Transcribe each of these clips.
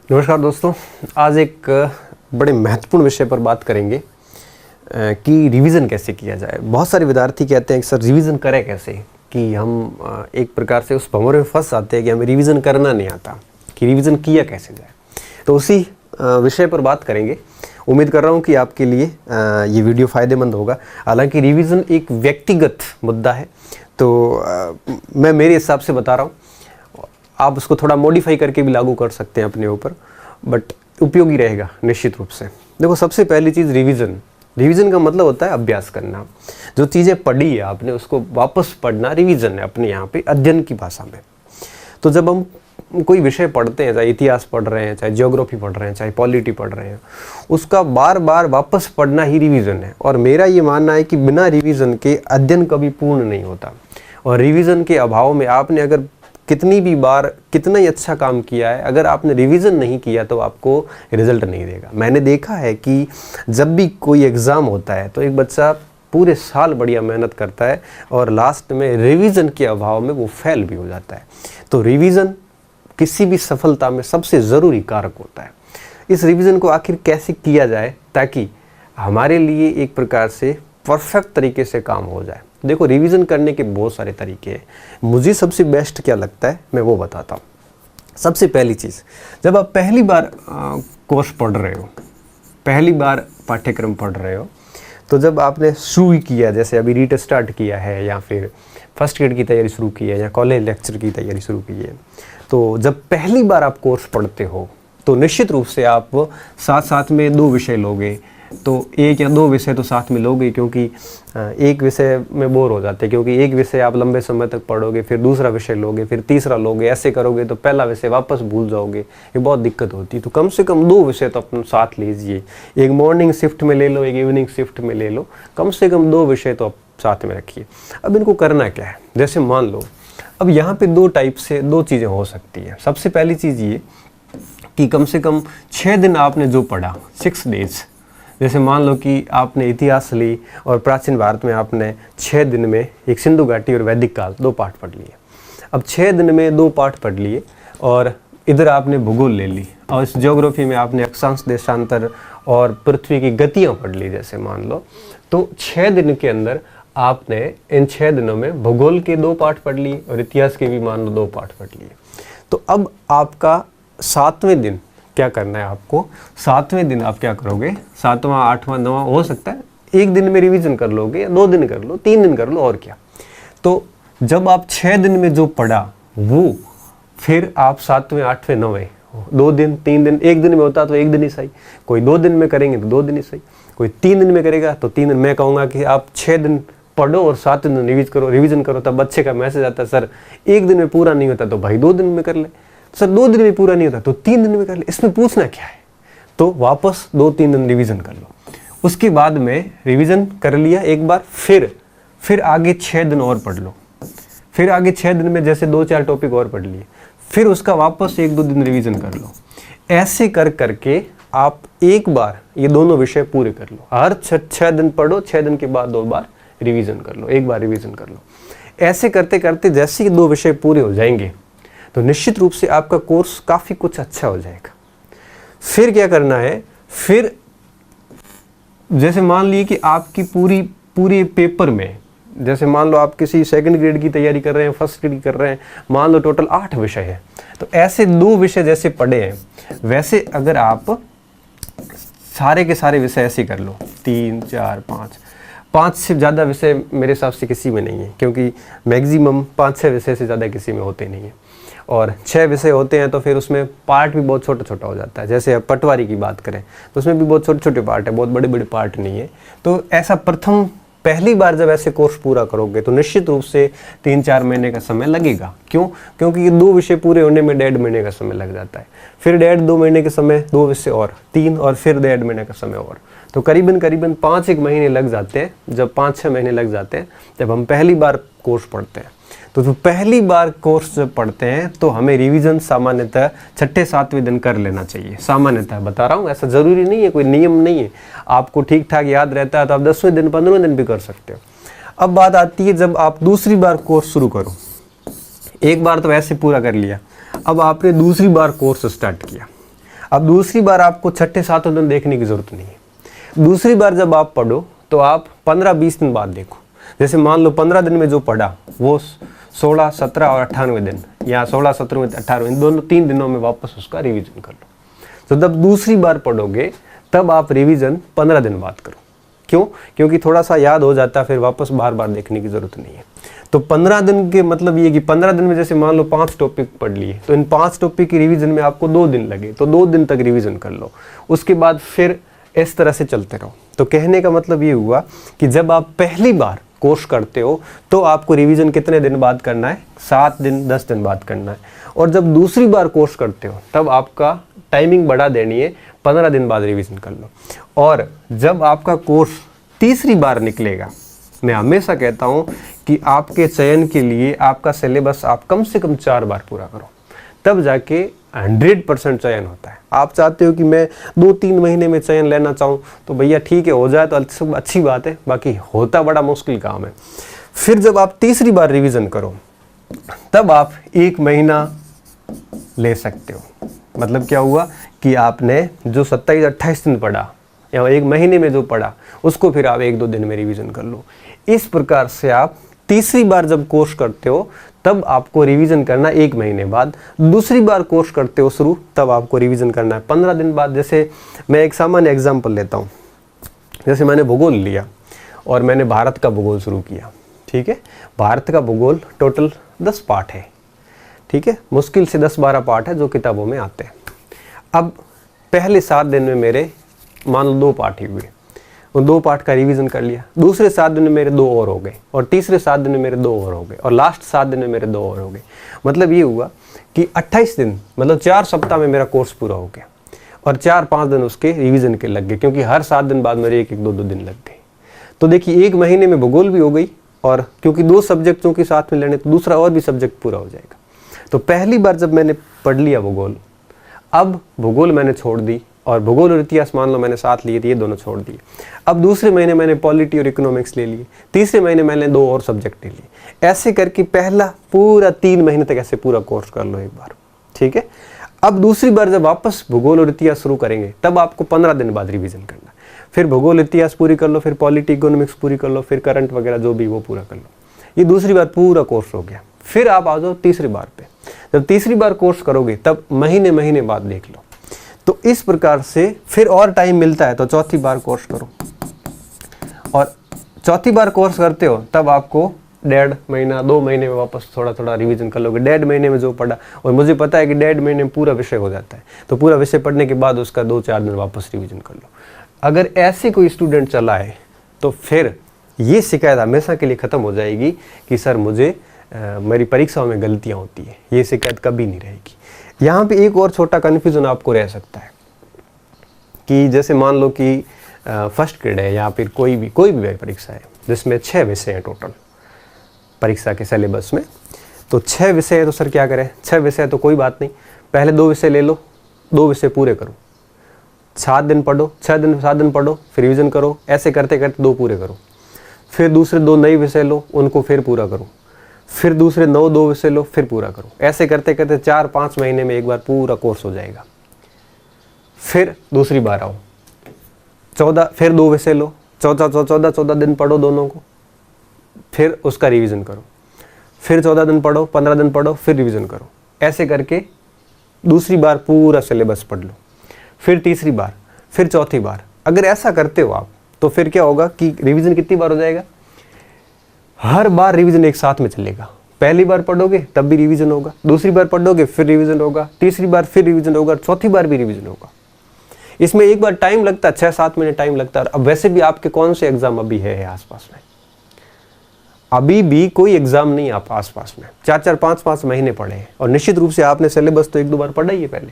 नमस्कार दोस्तों, आज एक बड़े महत्वपूर्ण विषय पर बात करेंगे कि रिवीजन कैसे किया जाए। बहुत सारे विद्यार्थी कहते हैं कि सर रिवीजन करें कैसे, कि हम एक प्रकार से उस भंवर में फंस जाते हैं कि हमें रिवीजन करना नहीं आता, कि रिवीजन किया कैसे जाए। तो उसी विषय पर बात करेंगे। उम्मीद कर रहा हूँ कि आपके लिए ये वीडियो फ़ायदेमंद होगा। हालांकि रिवीजन एक व्यक्तिगत मुद्दा है, तो मैं मेरे हिसाब से बता रहा हूँ, आप उसको थोड़ा मॉडिफाई करके भी लागू कर सकते हैं अपने ऊपर, बट उपयोगी रहेगा निश्चित रूप से। देखो, सबसे पहली चीज़ रिवीजन का मतलब होता है अभ्यास करना। जो चीज़ें पढ़ी है आपने उसको वापस पढ़ना रिवीजन है, अपने यहाँ पे अध्ययन की भाषा में। तो जब हम कोई विषय पढ़ते हैं, चाहे इतिहास पढ़ रहे हैं, चाहे ज्योग्राफी पढ़ रहे हैं, चाहे पॉलिटी पढ़ रहे हैं, उसका बार बार वापस पढ़ना ही रिवीजन है। और मेरा ये मानना है कि बिना रिवीजन के अध्ययन कभी पूर्ण नहीं होता। और रिवीजन के अभाव में आपने अगर कितनी भी बार कितना ही अच्छा काम किया है, अगर आपने रिवीजन नहीं किया तो आपको रिजल्ट नहीं देगा। मैंने देखा है कि जब भी कोई एग्ज़ाम होता है तो एक बच्चा पूरे साल बढ़िया मेहनत करता है और लास्ट में रिवीजन के अभाव में वो फेल भी हो जाता है। तो रिवीजन किसी भी सफलता में सबसे ज़रूरी कारक होता है। इस रिवीजन को आखिर कैसे किया जाए ताकि हमारे लिए एक प्रकार से परफेक्ट तरीके से काम हो जाए। देखो, रिवीजन करने के बहुत सारे तरीके हैं। मुझे सबसे बेस्ट क्या लगता है मैं वो बताता हूँ। सबसे पहली चीज़, जब आप पहली बार कोर्स पढ़ रहे हो, पहली बार पाठ्यक्रम पढ़ रहे हो, तो जब आपने शुरू किया, जैसे अभी रीट स्टार्ट किया है या फिर फर्स्ट ग्रेड की तैयारी शुरू की है या कॉलेज लेक्चर की तैयारी शुरू की है, तो जब पहली बार आप कोर्स पढ़ते हो तो निश्चित रूप से आप साथ साथ में दो विषय लोगे। तो एक या दो विषय तो साथ में लोगे, क्योंकि एक विषय में बोर हो जाते हैं, क्योंकि एक विषय आप लंबे समय तक पढ़ोगे, फिर दूसरा विषय लोगे, फिर तीसरा लोगे। ऐसे करोगे तो पहला विषय वापस भूल जाओगे, ये बहुत दिक्कत होती है। तो कम से कम दो विषय तो अपने साथ लीजिए। एक मॉर्निंग शिफ्ट में ले लो, एक इवनिंग शिफ्ट में ले लो, कम से कम दो विषय तो आप साथ में रखिए। अब इनको करना क्या है, जैसे मान लो अब यहाँ पे दो टाइप से दो चीज़ें हो सकती हैं। सबसे पहली चीज़ ये कि कम से कम 6 दिन आपने जो पढ़ा, 6 डेज, जैसे मान लो कि आपने इतिहास ली और प्राचीन भारत में आपने 6 दिन में एक सिंधु घाटी और वैदिक काल 2 पाठ पढ़ लिए। अब 6 दिन में 2 पाठ पढ़ लिए और इधर आपने भूगोल ले ली और इस ज्योग्राफी में आपने अक्षांश देशांतर और पृथ्वी की गतियाँ पढ़ ली, जैसे मान लो। तो 6 दिन के अंदर आपने इन 6 दिनों में भूगोल के 2 पाठ पढ़ लिए और इतिहास के भी मान लो 2 पाठ पढ़ लिए। तो अब आपका 7वें दिन क्या करना है, आपको 7वें दिन आप क्या करोगे, 7वां 8वां 9वां हो सकता है एक दिन में रिवीजन कर लोगे, या 2 दिन कर लो, 3 दिन कर लो, और क्या। तो जब आप 6 दिन में जो पढ़ा वो फिर आप 7वें 8वें 9वें 2 दिन 3 दिन, एक दिन में होता तो एक दिन ही सही, कोई 2 दिन में करेंगे तो 2 दिन ही सही, कोई 3 दिन में करेगा तो 3 दिन। मैं कहूँगा कि आप 6 दिन पढ़ो और 7वें दिन रिवीजन करो। तब बच्चे का मैसेज आता है, सर एक दिन में पूरा नहीं होता तो भाई 2 दिन में कर ले, सर 2 दिन में पूरा नहीं होता तो 3 दिन में कर ले। इसमें पूछना क्या है, तो वापस 2-3 दिन रिवीजन कर लो। उसके बाद में रिवीजन कर लिया एक बार, फिर आगे 6 दिन और पढ़ लो। फिर आगे 6 दिन में जैसे 2-4 टॉपिक और पढ़ लिए, फिर उसका वापस 1-2 दिन रिवीजन कर लो। ऐसे कर करके आप एक बार ये दोनों विषय पूरे कर लो। हर 6 दिन पढ़ो, 6 दिन के बाद 2 बार रिवीजन कर लो, एक बार रिवीजन कर लो। ऐसे करते करते जैसे ही 2 विषय पूरे हो जाएंगे तो निश्चित रूप से आपका कोर्स काफ़ी कुछ अच्छा हो जाएगा। फिर क्या करना है, फिर जैसे मान लीजिए कि आपकी पूरी पेपर में, जैसे मान लो आप किसी सेकंड ग्रेड की तैयारी कर रहे हैं, फर्स्ट ग्रेड की कर रहे हैं, मान लो टोटल 8 विषय है, तो ऐसे 2 विषय जैसे पढ़े हैं वैसे अगर आप सारे के सारे विषय ऐसे कर लो, 3 4 5 से ज़्यादा विषय मेरे हिसाब से किसी में नहीं है, क्योंकि मैक्सिमम 5-6 विषय से ज़्यादा किसी में होते नहीं है। और 6 विषय होते हैं तो फिर उसमें पार्ट भी बहुत छोटा छोटा हो जाता है। जैसे अब पटवारी की बात करें तो उसमें भी बहुत छोटे छोटे पार्ट है, बहुत बड़े बड़े पार्ट नहीं है। तो ऐसा पहली बार जब ऐसे कोर्स पूरा करोगे तो निश्चित रूप से 3-4 महीने का समय लगेगा। क्यों? क्योंकि ये 2 विषय पूरे होने में 1.5 महीने का समय लग जाता है, फिर 1.5-2 महीने के समय 2 विषय और 3, और फिर 1.5 महीने का समय और, तो करीबन 5-1 महीने लग जाते हैं। जब 5-6 महीने लग जाते हैं जब हम पहली बार कोर्स पढ़ते हैं, तो पहली बार कोर्स जब पढ़ते हैं तो हमें रिवीजन सामान्यतः 6-7वें दिन कर लेना चाहिए। सामान्यतः बता रहा हूँ, ऐसा ज़रूरी नहीं है, कोई नियम नहीं है। आपको ठीक ठाक याद रहता है तो आप 10वें दिन 15वें दिन भी कर सकते हो। अब बात आती है जब आप दूसरी बार कोर्स शुरू करो। एक बार तो ऐसे पूरा कर लिया, अब आपने दूसरी बार कोर्स स्टार्ट किया। अब दूसरी बार आपको छठे सातों दिन देखने की ज़रूरत नहीं है। दूसरी बार जब आप पढ़ो तो आप 15-20 दिन बाद देखो। जैसे मान लो 15 दिन में जो पढ़ा वो 16, 17 और 98 दिन, या 16, 17, 18 इन दोनों 3 दिनों में वापस उसका रिवीजन कर लो। तो जब दूसरी बार पढ़ोगे तब आप रिवीजन 15 दिन बाद करो। क्यों? क्योंकि थोड़ा सा याद हो जाता है, फिर वापस बार बार देखने की ज़रूरत नहीं है। तो 15 दिन के मतलब ये कि 15 दिन में जैसे मान लो 5 टॉपिक पढ़ लिए, तो इन 5 टॉपिक की रिवीजन में आपको 2 दिन लगे, तो 2 दिन तक रिवीजन कर लो। उसके बाद फिर इस तरह से चलते रहो। तो कहने का मतलब ये हुआ कि जब आप पहली बार कोर्स करते हो तो आपको रिवीजन कितने दिन बाद करना है? 7 दिन 10 दिन बाद करना है। और जब दूसरी बार कोर्स करते हो तब आपका टाइमिंग बढ़ा देनी है, 15 दिन बाद रिवीजन कर लो। और जब आपका कोर्स तीसरी बार निकलेगा, मैं हमेशा कहता हूँ कि आपके चयन के लिए आपका सिलेबस आप कम से कम 4 बार पूरा करो, तब जाके 100% चयन होता है। आप चाहते हो कि मैं 2-3 महीने में चयन लेना चाहूँ तो भैया ठीक है, हो जाए तो अच्छी बात है, बाकी होता बड़ा मुश्किल काम है। फिर जब आप तीसरी बार रिवीजन करो तब आप 1 महीना ले सकते हो। मतलब क्या हुआ कि आपने जो 27-28 दिन पढ़ा या 1 महीने में जो पढ़ा उसको फिर आप 1-2 दिन में रिवीजन कर लो। इस प्रकार से आप तीसरी बार जब कोर्स करते हो तब आपको रिवीजन करना 1 महीने बाद, दूसरी बार कोर्स करते हो शुरू तब आपको रिवीजन करना है 15 दिन बाद। जैसे मैं एक सामान्य एग्जाम्पल लेता हूँ, जैसे मैंने भूगोल लिया और मैंने भारत का भूगोल शुरू किया। ठीक है, भारत का भूगोल टोटल 10 पार्ट है। ठीक है, मुश्किल से 10-12 पार्ट है जो किताबों में आते हैं। अब पहले 7 दिन में मेरे मान लो 2 पार्ट ही हुए, उन 2 पार्ट का रिवीजन कर लिया। दूसरे 7 दिन में मेरे 2 और हो गए, और तीसरे 7 दिन में मेरे 2 और हो गए, और लास्ट 7 दिन में मेरे 2 और हो गए। मतलब ये हुआ कि 28 दिन मतलब 4 सप्ताह में मेरा कोर्स पूरा हो गया, और 4-5 दिन उसके रिवीजन के लग गए, क्योंकि हर 7 दिन बाद मेरे 1-2 दिन लग गए। तो देखिए 1 महीने में भूगोल भी हो गई, और क्योंकि 2 सब्जेक्टों के साथ में लेने तो दूसरा और भी सब्जेक्ट पूरा हो जाएगा। तो पहली बार जब मैंने पढ़ लिया भूगोल, अब भूगोल मैंने छोड़ दी, और भूगोल और इतिहास मान लो मैंने साथ लिए थे, ये दोनों छोड़ दिए। अब दूसरे महीने मैंने पॉलिटी और इकोनॉमिक्स ले लिए, तीसरे महीने मैंने 2 और सब्जेक्ट ले लिए। ऐसे करके पहला पूरा 3 महीने तक ऐसे पूरा कोर्स कर लो एक बार। ठीक है, अब दूसरी बार जब वापस भूगोल और इतिहास शुरू करेंगे तब आपको 15 दिन बाद रिवीजन करना है। फिर भूगोल इतिहास पूरी कर लो, फिर पॉलिटी इकोनॉमिक्स पूरी कर लो, फिर करंट वगैरह जो भी वो पूरा कर लो। ये दूसरी बार पूरा कोर्स हो गया। फिर आप आ जाओ तीसरी बार पे। जब तीसरी बार कोर्स करोगे तब महीने बाद देख लो। तो इस प्रकार से फिर और टाइम मिलता है तो चौथी बार कोर्स करो, और चौथी बार कोर्स करते हो तब आपको 1.5 महीना 2 महीने में वापस थोड़ा थोड़ा रिवीजन कर लोगे। 1.5 महीने में जो पढ़ा, और मुझे पता है कि 1.5 महीने में पूरा विषय हो जाता है, तो पूरा विषय पढ़ने के बाद उसका 2-4 दिन वापस रिवीजन कर लो। अगर ऐसे कोई स्टूडेंट चला है तो फिर ये शिकायत हमेशा के लिए ख़त्म हो जाएगी कि सर मुझे मेरी परीक्षाओं में गलतियाँ होती है। ये शिकायत कभी नहीं रहेगी। यहाँ पे एक और छोटा कन्फ्यूज़न आपको रह सकता है कि जैसे मान लो कि फर्स्ट ग्रेड है या फिर कोई भी परीक्षा है जिसमें 6 विषय हैं टोटल परीक्षा के सिलेबस में। तो 6 विषय है तो सर क्या करें? 6 विषय तो कोई बात नहीं, पहले 2 विषय ले लो, 2 विषय पूरे करो, 7 दिन पढ़ो, 7 दिन पढ़ो, फिर रिविज़न करो, ऐसे करते करते 2 पूरे करो। फिर दूसरे 2 नए विषय लो, उनको फिर पूरा करो, फिर दूसरे 2 विषय लो, फिर पूरा करो। ऐसे करते करते 4-5 महीने में एक बार पूरा कोर्स हो जाएगा। फिर दूसरी बार आओ, 14 फिर 2 विषय लो, 14 दिन पढ़ो दोनों को, फिर उसका रिवीजन करो, फिर 14 दिन पढ़ो, 15 दिन पढ़ो, फिर रिवीजन करो। ऐसे करके दूसरी बार पूरा सिलेबस पढ़ लो, फिर तीसरी बार, फिर चौथी बार। अगर ऐसा करते हो आप तो फिर क्या होगा कि रिवीजन कितनी बार हो जाएगा? हर बार रिवीजन एक साथ में चलेगा। पहली बार पढ़ोगे तब भी रिवीजन होगा, दूसरी बार पढ़ोगे फिर रिवीजन होगा, तीसरी बार फिर रिवीजन होगा, चौथी बार भी रिवीजन होगा। इसमें एक बार टाइम लगता है, 6-7 महीने टाइम लगता है। अब वैसे भी आपके कौन से एग्जाम अभी है आसपास में? अभी भी कोई एग्जाम नहीं आप आसपास में, 4-4, 5-5 महीने पढ़े हैं, और निश्चित रूप से आपने सिलेबस तो 1-2 बार पढ़ा ही है पहले।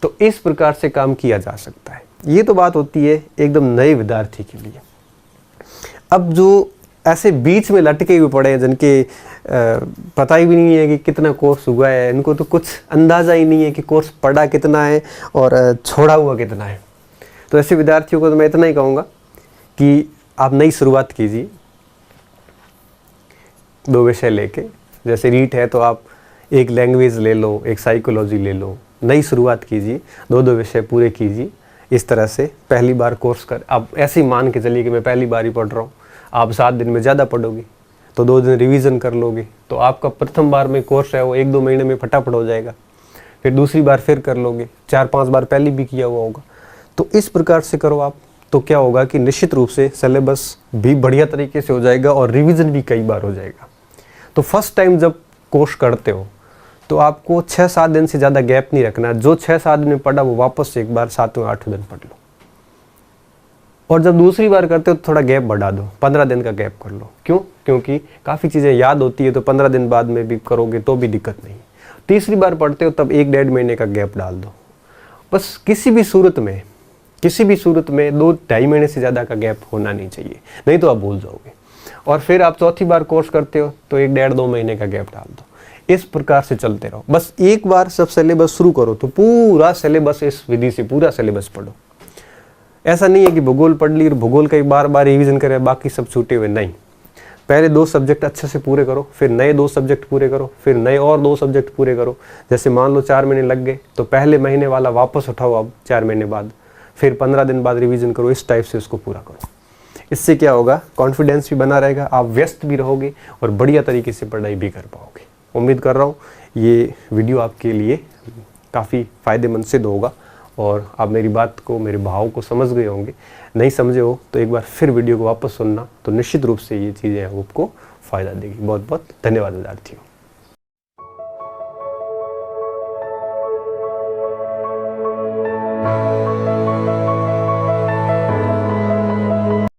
तो इस प्रकार से काम किया जा सकता है। ये तो बात होती है एकदम नए विद्यार्थी के लिए। अब जो ऐसे बीच में लटके हुए पड़े हैं जिनके पता ही भी नहीं है कि कितना कोर्स हुआ है, इनको तो कुछ अंदाज़ा ही नहीं है कि कोर्स पढ़ा कितना है और छोड़ा हुआ कितना है, तो ऐसे विद्यार्थियों को तो मैं इतना ही कहूँगा कि आप नई शुरुआत कीजिए 2 विषय लेके। जैसे रीट है तो आप एक लैंग्वेज ले लो, एक साइकोलॉजी ले लो, नई शुरुआत कीजिए, 2-2 विषय पूरे कीजिए। इस तरह से पहली बार कोर्स कर, आप ऐसे ही मान के चलिए कि मैं पहली बार ही पढ़ रहा हूँ, आप 7 दिन में ज़्यादा पढ़ोगे तो 2 दिन रिवीजन कर लोगे, तो आपका प्रथम बार में कोर्स है वो 1-2 महीने में फटाफट हो जाएगा। फिर दूसरी बार फिर कर लोगे, 4-5 बार पहले भी किया हुआ होगा। तो इस प्रकार से करो आप, तो क्या होगा कि निश्चित रूप से सिलेबस भी बढ़िया तरीके से हो जाएगा और रिवीजन भी कई बार हो जाएगा। तो फर्स्ट टाइम जब कोर्स करते हो तो आपको 6-7 दिन से ज़्यादा गैप नहीं रखना। जो 6-7 दिन में पढ़ा वो वापस से एक बार 7वें-8वें दिन पढ़ लो। और जब दूसरी बार करते हो तो थोड़ा गैप बढ़ा दो, 15 दिन का गैप कर लो। क्यों? क्योंकि काफ़ी चीज़ें याद होती है तो 15 दिन बाद में भी करोगे तो भी दिक्कत नहीं। तीसरी बार पढ़ते हो तब 1-1.5 महीने का गैप डाल दो। बस किसी भी सूरत में 2-2.5 महीने से ज़्यादा का गैप होना नहीं चाहिए, नहीं तो आप भूल जाओगे। और फिर आप चौथी बार कोर्स करते हो तो 1-1.5-2 महीने का गैप डाल दो। इस प्रकार से चलते रहो। बस एक बार सब सिलेबस शुरू करो तो पूरा सिलेबस, इस विधि से पूरा सिलेबस पढ़ो। ऐसा नहीं है कि भूगोल पढ़ ली और भूगोल का बार बार रिवीजन करें, बाकी सब छूटे हुए, नहीं। पहले 2 सब्जेक्ट अच्छे से पूरे करो, फिर नए 2 सब्जेक्ट पूरे करो, फिर नए और 2 सब्जेक्ट पूरे करो। जैसे मान लो 4 महीने लग गए तो पहले महीने वाला वापस उठाओ अब 4 महीने बाद, फिर 15 दिन बाद रिवीजन करो। इस टाइप से उसको पूरा करो। इससे क्या होगा, कॉन्फिडेंस भी बना रहेगा, आप व्यस्त भी रहोगे और बढ़िया तरीके से पढ़ाई भी कर पाओगे। उम्मीद कर रहा हूँ ये वीडियो आपके लिए काफ़ी फ़ायदेमंद सिद्ध होगा और आप मेरी बात को, मेरे भाव को समझ गए होंगे। नहीं समझे हो तो एक बार फिर वीडियो को वापस सुनना, तो निश्चित रूप से ये चीज़ें आपको फ़ायदा देगी। बहुत बहुत धन्यवाद विद्यार्थियों।